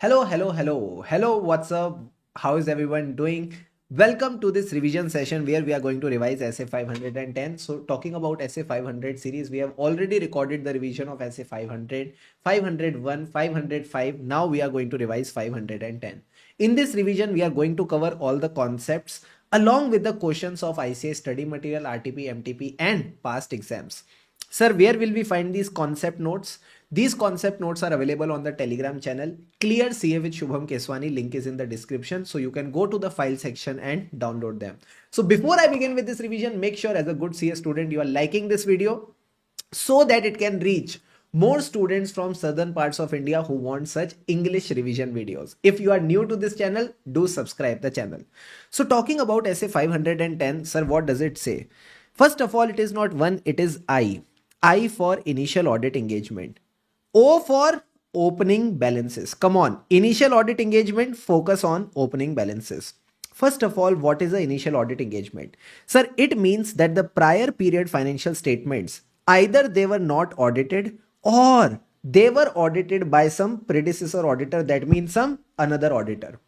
Hello, what's up? How is everyone doing? Welcome to this revision session where we are going to revise Essay 510. So, talking about Essay 500 series, we have already recorded the revision of Essay 500, 501, 505. Now, we are going to revise 510. In this revision, we are going to cover all the concepts along with the questions of ICA study material, RTP, MTP, and past exams. Sir, where will we find these concept notes? These concept notes are available on the Telegram channel. Clear CA with Shubham Keswani. Link is in the description. So you can go to the file section and download them. So before I begin with this revision, make sure as a good CA student, you are liking this video so that it can reach more students from southern parts of India who want such English revision videos. If you are new to this channel, do subscribe the channel. So talking about Essay 510, sir, what does it say? First of all, it is not one, it is I. I for initial audit engagement. O for opening balances. Come on, initial audit engagement, focus on opening balances. First of all, what is the initial audit engagement? Sir, it means that the prior period financial statements, either they were not audited or they were audited by some predecessor auditor, that means some another auditor.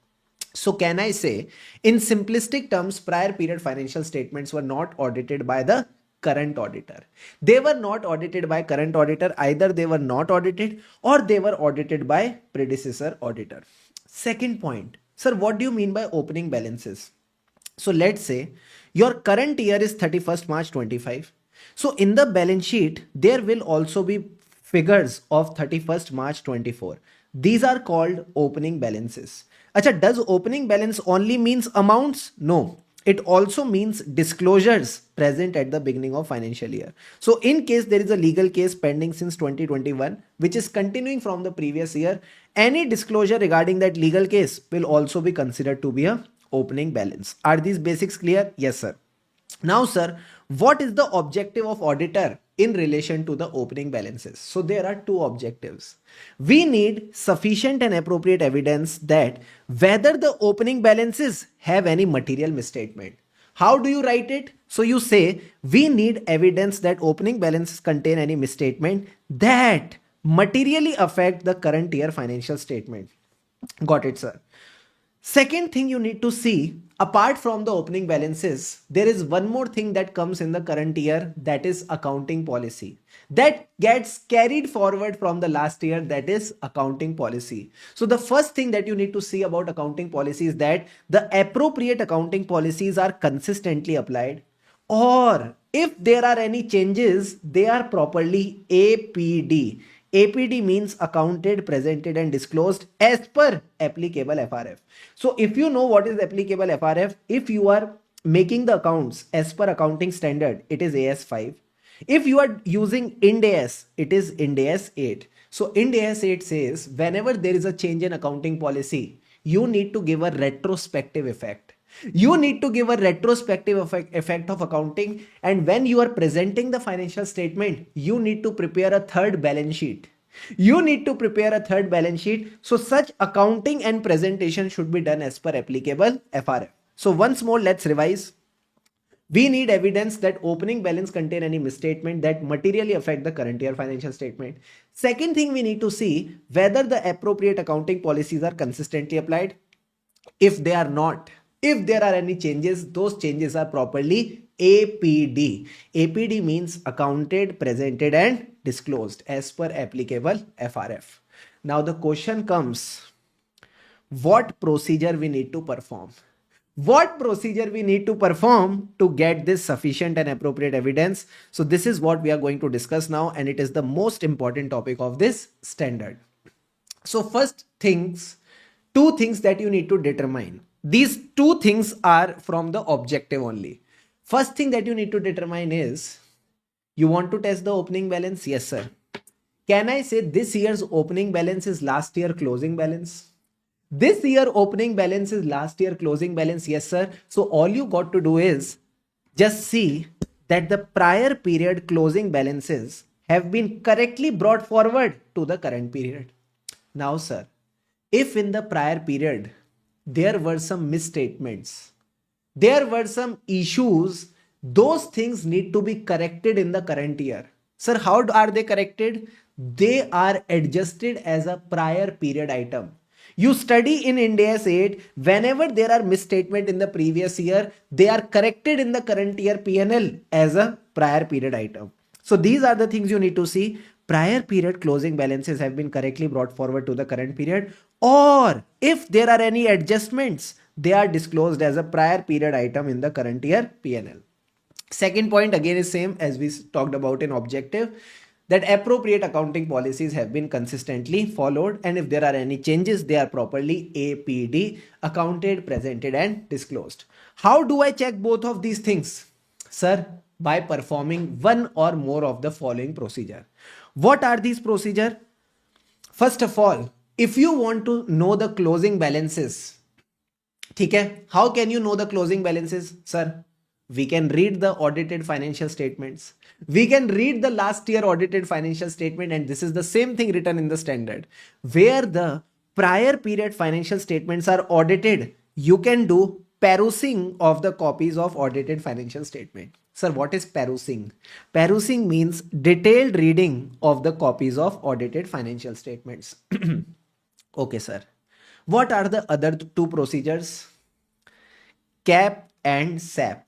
So can I say in simplistic terms, prior period financial statements were not audited by the current auditor. They were not audited by current auditor. Either they were not audited or they were audited by predecessor auditor. Second point, sir, what do you mean by opening balances? So let's say your current year is 31st March 25. So in the balance sheet, there will also be figures of 31st March 24. These are called opening balances. Acha, does opening balance only means amounts? No. It also means disclosures present at the beginning of financial year. So in case there is a legal case pending since 2021, which is continuing from the previous year, any disclosure regarding that legal case will also be considered to be a opening balance. Are these basics clear? Yes, sir. Now, sir, what is the objective of auditor in relation to the opening balances? So there are two objectives. We need sufficient and appropriate evidence that whether the opening balances have any material misstatement. How do you write it? So you say we need evidence that opening balances contain any misstatement that materially affect the current year financial statement. Got it, sir. Second thing you need to see, apart from the opening balances, there is one more thing that comes in the current year, that is accounting policy. That gets carried forward from the last year, that is accounting policy. So the first thing that you need to see about accounting policy is that the appropriate accounting policies are consistently applied, or if there are any changes, they are properly APD. APD means accounted, presented and disclosed as per applicable FRF. So if you know what is applicable FRF, if you are making the accounts as per accounting standard, it is AS5. If you are using Ind AS, it is Ind AS 8. So Ind AS 8 says whenever there is a change in accounting policy, you need to give a retrospective effect. You need to give a retrospective effect of accounting, and when you are presenting the financial statement, you need to prepare a third balance sheet. You need to prepare a third balance sheet. So such accounting and presentation should be done as per applicable FRF. So once more, let's revise. We need evidence that opening balance contain any misstatement that materially affect the current year financial statement. Second thing, we need to see whether the appropriate accounting policies are consistently applied. If they are not, if there are any changes, those changes are properly APD. APD means accounted, presented and disclosed as per applicable FRF. Now the question comes, what procedure we need to perform? What procedure we need to perform to get this sufficient and appropriate evidence? So this is what we are going to discuss now, and it is the most important topic of this standard. So first things, two things that you need to determine. These two things are from the objective only. First thing that you need to determine is, you want to test the opening balance? Yes, sir. Can I say this year's opening balance is last year closing balance? This year opening balance is last year closing balance? Yes, sir. So all you got to do is just see that the prior period closing balances have been correctly brought forward to the current period. Now, sir, if in the prior period there were some misstatements, there were some issues, those things need to be corrected in the current year. Sir, how are they corrected? They are adjusted as a prior period item. You study in Ind AS 8, whenever there are misstatement in the previous year, they are corrected in the current year P&L as a prior period item. So these are the things you need to see. Prior period closing balances have been correctly brought forward to the current period, or if there are any adjustments, they are disclosed as a prior period item in the current year P&L. Second point again is same as we talked about in objective, that appropriate accounting policies have been consistently followed, and if there are any changes, they are properly APD, accounted, presented and disclosed. How do I check both of these things? Sir, by performing one or more of the following procedure. What are these procedure? First of all, if you want to know the closing balances, ठीक है, how can you know the closing balances? Sir, we can read the audited financial statements. We can read the last year audited financial statement, and this is the same thing written in the standard. Where the prior period financial statements are audited, you can do perusing of the copies of audited financial statement. Sir, what is perusing? Perusing means detailed reading of the copies of audited financial statements. Okay, sir. What are the other two procedures? CAP and SAP.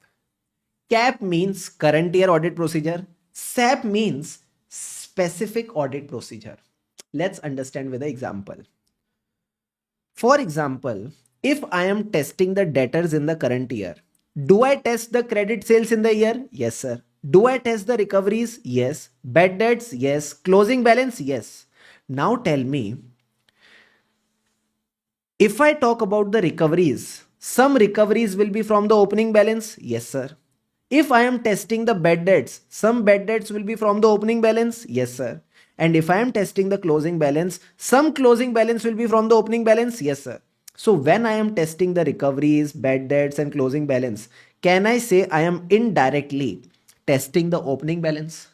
CAP means current year audit procedure. SAP means specific audit procedure. Let's understand with an example. For example, if I am testing the debtors in the current year, do I test the credit sales in the year? Yes, sir. Do I test the recoveries? Yes. Bad debts? Yes. Closing balance? Yes. Now tell me, if I talk about the recoveries, some recoveries will be from the opening balance? Yes, sir. If I am testing the bad debts, some bad debts will be from the opening balance? Yes, sir. And if I am testing the closing balance, some closing balance will be from the opening balance? Yes, sir. So when I am testing the recoveries, bad debts and closing balance, can I say I am indirectly testing the opening balance?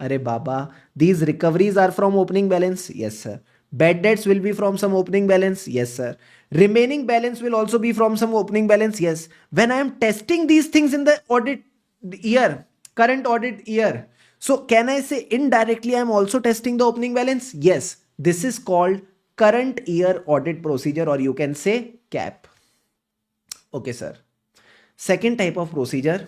Arey Baba, these recoveries are from opening balance? Yes, sir. Bad debts will be from some opening balance? Yes, sir. Remaining balance will also be from some opening balance? Yes. When I am testing these things in the audit year, current audit year, so can I say indirectly I am also testing the opening balance? Yes. This is called current year audit procedure, or you can say CAP. Okay, sir. Second type of procedure,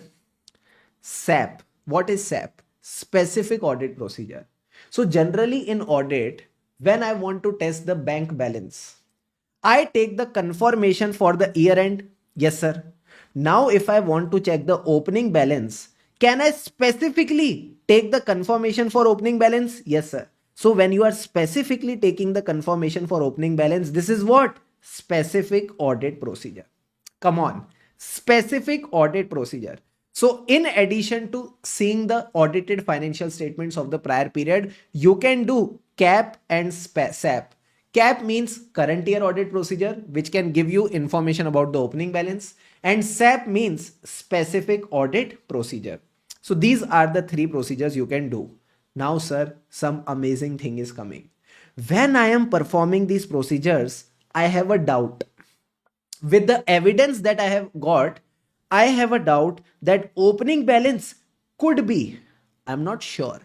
SAP. What is SAP? Specific audit procedure. So generally in audit, when I want to test the bank balance, I take the confirmation for the year end. Yes, sir. Now, if I want to check the opening balance, can I specifically take the confirmation for opening balance? Yes, sir. So when you are specifically taking the confirmation for opening balance, this is what? Specific audit procedure. Come on. Specific audit procedure. So in addition to seeing the audited financial statements of the prior period, you can do CAP and SAP. CAP means current year audit procedure, which can give you information about the opening balance, and SAP means specific audit procedure. So these are the three procedures you can do. Now, sir, some amazing thing is coming. When I am performing these procedures, I have a doubt. With the evidence that I have got, I have a doubt that opening balance could be, I'm not sure,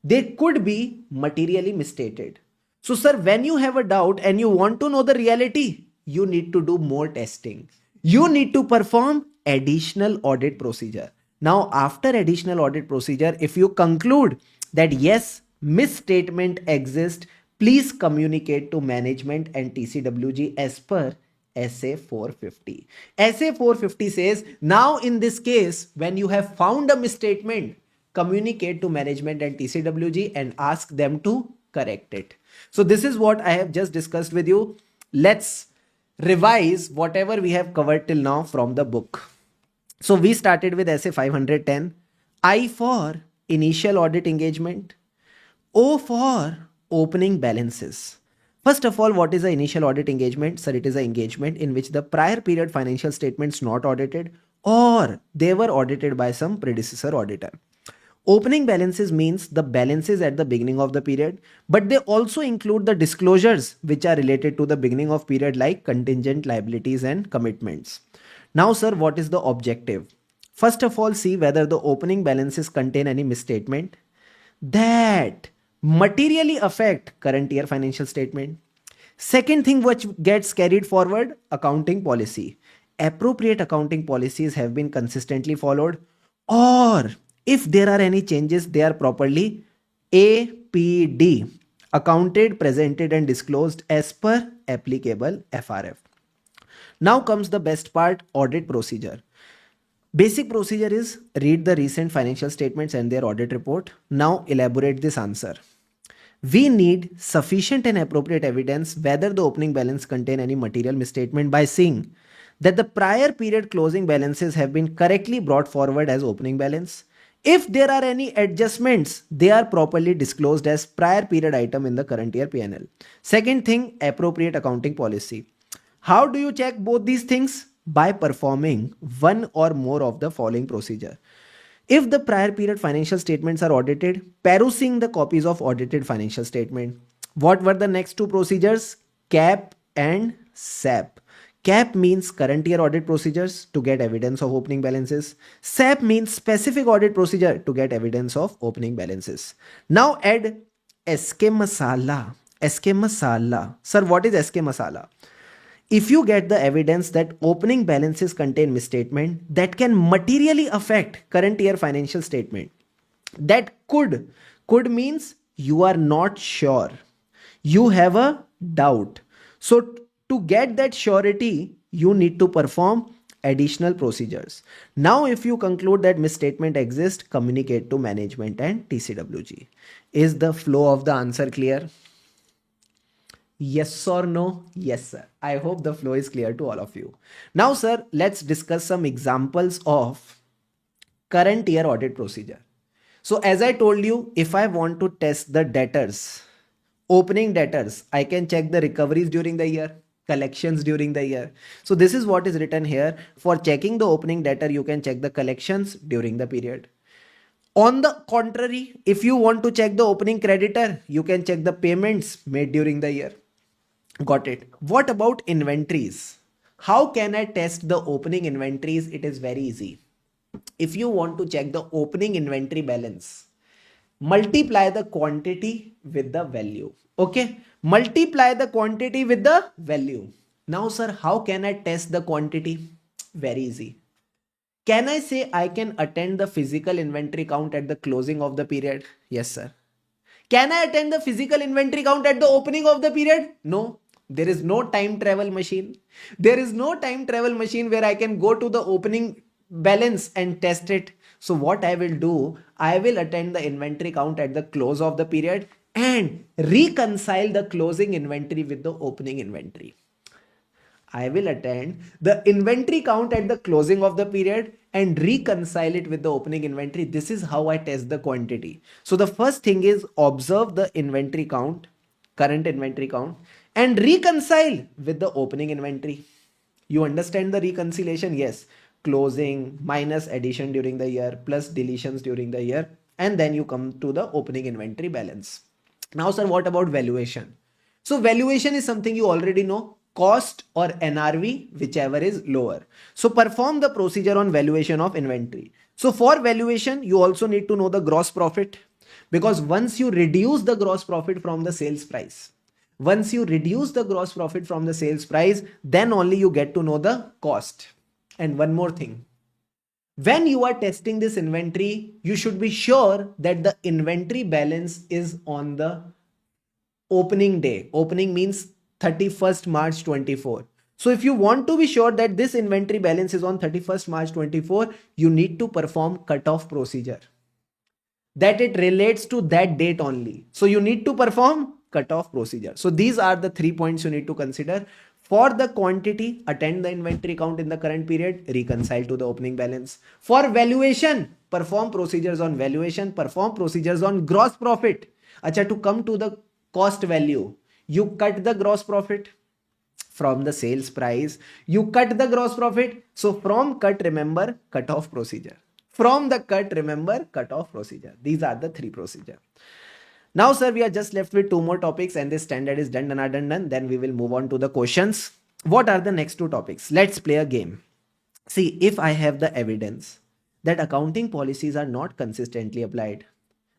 they could be materially misstated. So, sir, when you have a doubt and you want to know the reality, you need to do more testing. You need to perform additional audit procedure. Now, after additional audit procedure, if you conclude that yes, misstatement exists, please communicate to management and TCWG as per SA 450. SA 450 says, now in this case, when you have found a misstatement, communicate to management and TCWG and ask them to correct it. So this is what I have just discussed with you. Let's revise whatever we have covered till now from the book. So we started with SA 510, I for initial audit engagement, O for opening balances. First of all, what is the initial audit engagement? Sir, it is an engagement in which the prior period financial statements not audited or they were audited by some predecessor auditor. Opening balances means the balances at the beginning of the period, but they also include the disclosures which are related to the beginning of period, like contingent liabilities and commitments. Now, sir, what is the objective? First of all, see whether the opening balances contain any misstatement that materially affect current year financial statement. Second thing which gets carried forward, accounting policy. Appropriate accounting policies have been consistently followed, or if there are any changes, they are properly APD, accounted, presented, and disclosed as per applicable FRF. Now comes the best part, audit procedure. Basic procedure is read the recent financial statements and their audit report. Now elaborate this answer. We need sufficient and appropriate evidence whether the opening balance contain any material misstatement by seeing that the prior period closing balances have been correctly brought forward as opening balance. If there are any adjustments, they are properly disclosed as prior period item in the current year P&L. Second thing, appropriate accounting policy. How do you check both these things? By performing one or more of the following procedure. If the prior period financial statements are audited, perusing the copies of audited financial statement. What were the next two procedures? CAP and SAP. CAP means current year audit procedures to get evidence of opening balances. SAP means specific audit procedure to get evidence of opening balances. Now add SK Masala. SK Masala. Sir, what is SK Masala? If you get the evidence that opening balances contain misstatement that can materially affect current year financial statement, that could means you are not sure, you have a doubt. So to get that surety, you need to perform additional procedures. Now if you conclude that misstatement exists, communicate to management and TCWG. Is the flow of the answer clear? Yes or no? Yes, sir. I hope the flow is clear to all of you. Now, sir, let's discuss some examples of current year audit procedure. So as I told you, if I want to test the debtors, opening debtors, I can check the recoveries during the year, collections during the year. So this is what is written here. For checking the opening debtor, you can check the collections during the period. On the contrary, if you want to check the opening creditor, you can check the payments made during the year. Got it. What about inventories? How can I test the opening inventories? It is very easy. If you want to check the opening inventory balance, multiply the quantity with the value. Okay. Multiply the quantity with the value. Now, sir, how can I test the quantity? Very easy. Can I say I can attend the physical inventory count at the closing of the period? Yes, sir. Can I attend the physical inventory count at the opening of the period? No. There is no time travel machine. There is no time travel machine where I can go to the opening balance and test it. So what I will do, I will attend the inventory count at the close of the period and reconcile the closing inventory with the opening inventory. I will attend the inventory count at the closing of the period and reconcile it with the opening inventory. This is how I test the quantity. So the first thing is observe the inventory count, current inventory count, and reconcile with the opening inventory. You understand the reconciliation? Yes. Closing minus addition during the year plus deletions during the year. And then you come to the opening inventory balance. Now, sir, what about valuation? So valuation is something you already know. Cost or NRV, whichever is lower. So perform the procedure on valuation of inventory. So for valuation, you also need to know the gross profit, because once you reduce the gross profit from the sales price, then only you get to know the cost. And one more thing, when you are testing this inventory, you should be sure that the inventory balance is on the opening day. Opening means 31st March 24. So if you want to be sure that this inventory balance is on 31st March 24, you need to perform cutoff procedure, that it relates to that date only. So you need to perform cutoff procedure. So these are the 3 points you need to consider. For the quantity, attend the inventory count in the current period, reconcile to the opening balance. For valuation, perform procedures on valuation, perform procedures on gross profit. Acha, to come to the cost value, you cut the gross profit from the sales price, you cut the gross profit. So from cut, remember cutoff procedure. From the cut, remember cutoff procedure. These are the 3 procedures. Now, sir, we are just left with 2 more topics and this standard is done. Then we will move on to the questions. What are the next 2 topics? Let's play a game. See, if I have the evidence that accounting policies are not consistently applied,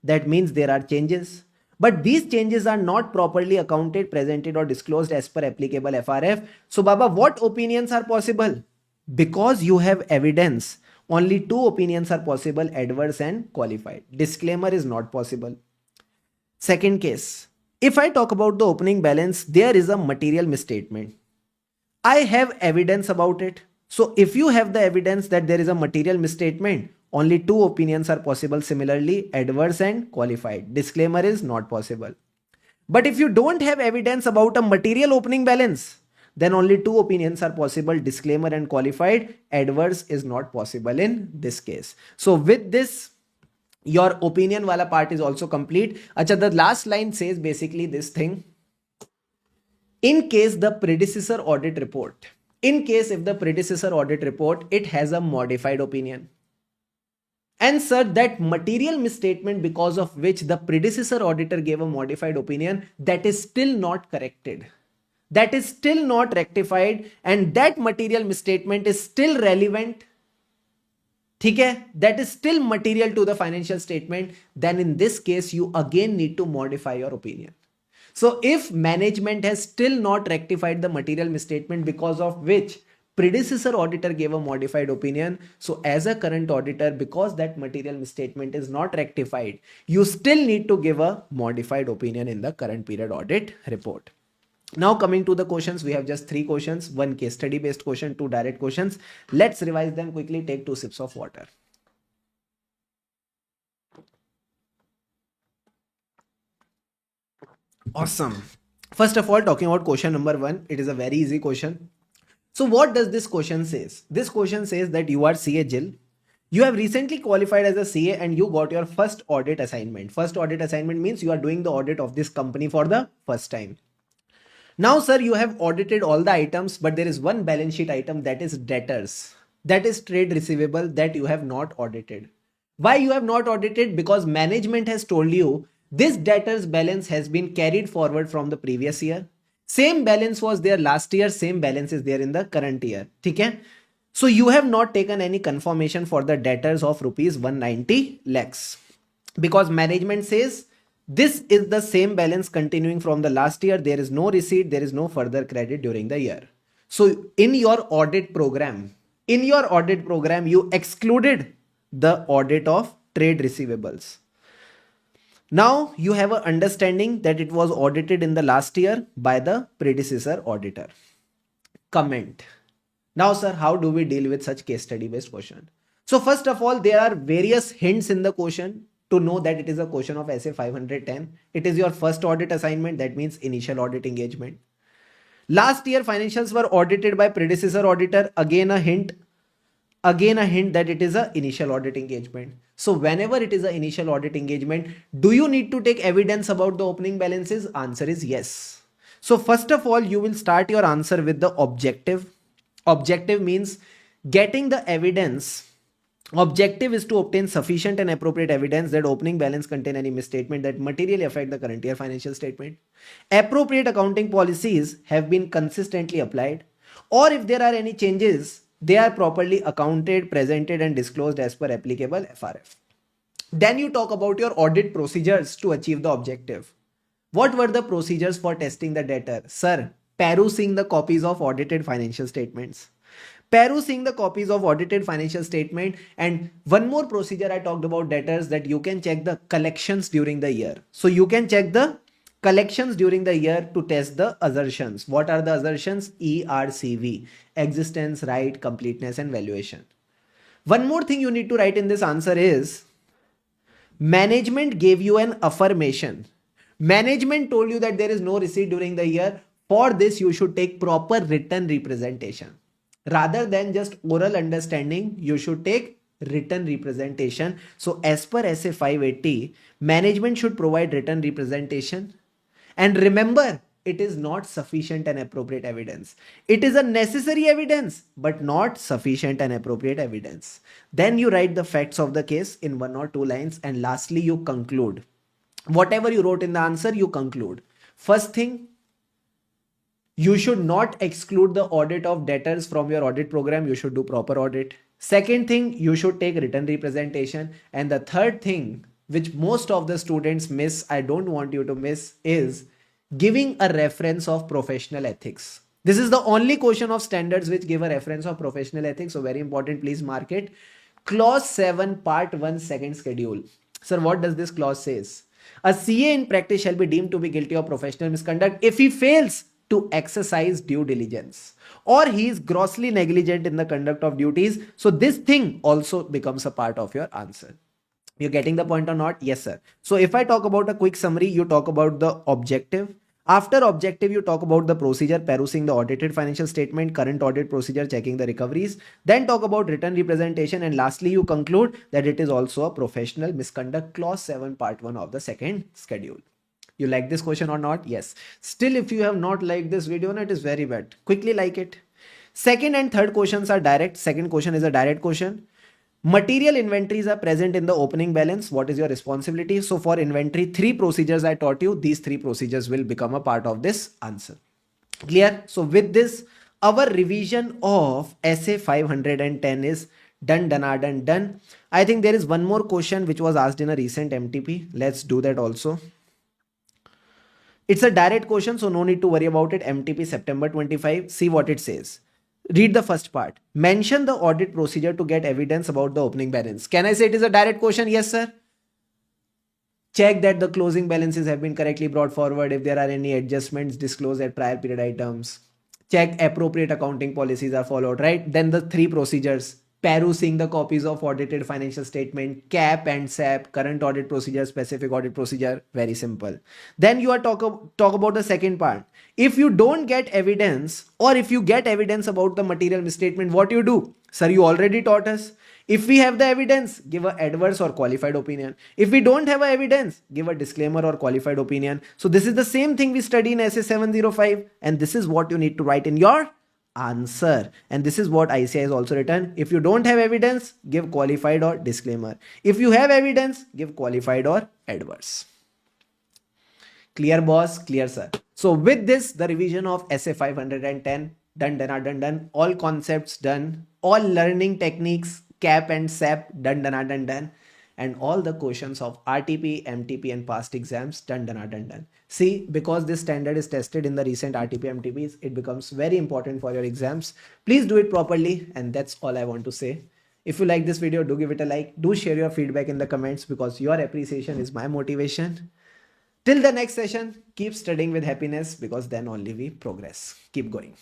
that means there are changes. But these changes are not properly accounted, presented, or disclosed as per applicable FRF. So, Baba, what opinions are possible? Because you have evidence, only two opinions are possible: adverse and qualified. Disclaimer is not possible. Second case, if I talk about the opening balance, there is a material misstatement. I have evidence about it. So if you have the evidence that there is a material misstatement, only two opinions are possible. Similarly, adverse and qualified. Disclaimer is not possible. But if you don't have evidence about a material opening balance, then only two opinions are possible: disclaimer and qualified. Adverse is not possible in this case. So with this, your opinion wala part is also complete. Acha, the last line says basically this thing: in case the predecessor audit report, in case if the predecessor audit report, it has a modified opinion, and sir, that material misstatement because of which the predecessor auditor gave a modified opinion, that is still not corrected, that is still not rectified, and that material misstatement is still relevant, ठीक है, that is still material to the financial statement, then in this case you again need to modify your opinion. So if management has still not rectified the material misstatement because of which predecessor auditor gave a modified opinion, so as a current auditor, because that material misstatement is not rectified, you still need to give a modified opinion in the current period audit report. Now coming to the questions, we have just 3 questions, 1 case study based question, 2 direct questions. Let's revise them quickly. Take 2 sips of water. Awesome. First of all, talking about question number 1, it is a very easy question. So what does this question says? This question says that you are CA Jill. You have recently qualified as a CA and you got your first audit assignment. First audit assignment means you are doing the audit of this company for the first time. Now, sir, you have audited all the items, but there is one balance sheet item, that is debtors. That is trade receivable, that you have not audited. Why you have not audited? Because management has told you this debtors balance has been carried forward from the previous year. Same balance was there last year, same balance is there in the current year. Okay? So you have not taken any confirmation for the debtors of rupees 190 lakhs. Because management says this is the same balance continuing from the last year. There is no receipt, there is no further credit during the year. So in your audit program, you excluded the audit of trade receivables. Now you have an understanding that it was audited in the last year by the predecessor auditor. Comment. Now, sir, how do we deal with such case study based question? So first of all, there are various hints in the question to know that it is a question of SA 510. It is your first audit assignment. That means initial audit engagement. Last year financials were audited by predecessor auditor. Again a hint that it is a initial audit engagement. So whenever it is an initial audit engagement, do you need to take evidence about the opening balances? Answer is yes. So first of all, you will start your answer with the objective. Objective means getting the evidence. Objective is to obtain sufficient and appropriate evidence that opening balance contain any misstatement that materially affect the current year financial statement. Appropriate accounting policies have been consistently applied, or if there are any changes, they are properly accounted, presented and disclosed as per applicable FRF. Then you talk about your audit procedures to achieve the objective. What were the procedures for testing the debtor? Sir, perusing the copies of audited financial statements. Perusing the copies of audited financial statement. And one more procedure I talked about debtors, that you can check the collections during the year. So you can check the collections during the year to test the assertions. What are the assertions? ERCV, existence, right, completeness and valuation. One more thing you need to write in this answer is management gave you an affirmation. Management told you that there is no receipt during the year. For this, you should take proper written representation. Rather than just oral understanding, you should take written representation. So as per SA 580, management should provide written representation. And remember, it is not sufficient and appropriate evidence. It is a necessary evidence, but not sufficient and appropriate evidence. Then you write the facts of the case in 1 or 2 lines. And lastly, you conclude. Whatever you wrote in the answer, you conclude. First thing, you should not exclude the audit of debtors from your audit program. You should do proper audit. Second thing, you should take written representation. And the third thing, which most of the students miss, I don't want you to miss, is giving a reference of professional ethics. This is the only question of standards which give a reference of professional ethics. So very important, please mark it. Clause 7, part 1, second schedule. Sir, what does this clause says? A CA in practice shall be deemed to be guilty of professional misconduct if he fails to exercise due diligence or he is grossly negligent in the conduct of duties. So this thing also becomes a part of your answer. You're getting the point or not? Yes, sir. So if I talk about a quick summary, you talk about the objective. After objective, you talk about the procedure, perusing the audited financial statement, current audit procedure, checking the recoveries, then talk about written representation, and lastly, you conclude that it is also a professional misconduct, clause 7, part 1 of the second schedule. You like this question or not? Yes. Still, if you have not liked this video, it is very bad. Quickly like it. Second and third questions are direct. Second question is a direct question. Material inventories are present in the opening balance. What is your responsibility? So for inventory, 3 procedures I taught you. These 3 procedures will become a part of this answer. Clear? So with this, our revision of essay 510 is done. I think there is one more question which was asked in a recent MTP. Let's do that also. It's a direct question, so no need to worry about it. MTP September 25. See what it says. Read the first part. Mention the audit procedure to get evidence about the opening balance. Can I say it is a direct question? Yes, sir. Check that the closing balances have been correctly brought forward. If there are any adjustments, disclose at prior period items. Check appropriate accounting policies are followed, right? Then the 3 procedures. Perusing the copies of audited financial statement, CAP and SAP, current audit procedure, specific audit procedure, very simple. Then you are talk about the second part. If you don't get evidence or if you get evidence about the material misstatement, what you do? Sir, you already taught us. If we have the evidence, give a adverse or qualified opinion. If we don't have a evidence, give a disclaimer or qualified opinion. So this is the same thing we study in SA 705 and this is what you need to write in your answer. And this is what ICI has also written. If you don't have evidence, give qualified or disclaimer. If you have evidence, give qualified or adverse. Clear, boss? Clear, sir. So with this, the revision of SA 510 done. All concepts done. All learning techniques, CAP and SAP done. And all the questions of RTP, MTP and past exams done. See, because this standard is tested in the recent RTP, MTPs, it becomes very important for your exams. Please do it properly. And that's all I want to say. If you like this video, do give it a like. Do share your feedback in the comments because your appreciation is my motivation. Till the next session, keep studying with happiness because then only we progress. Keep going.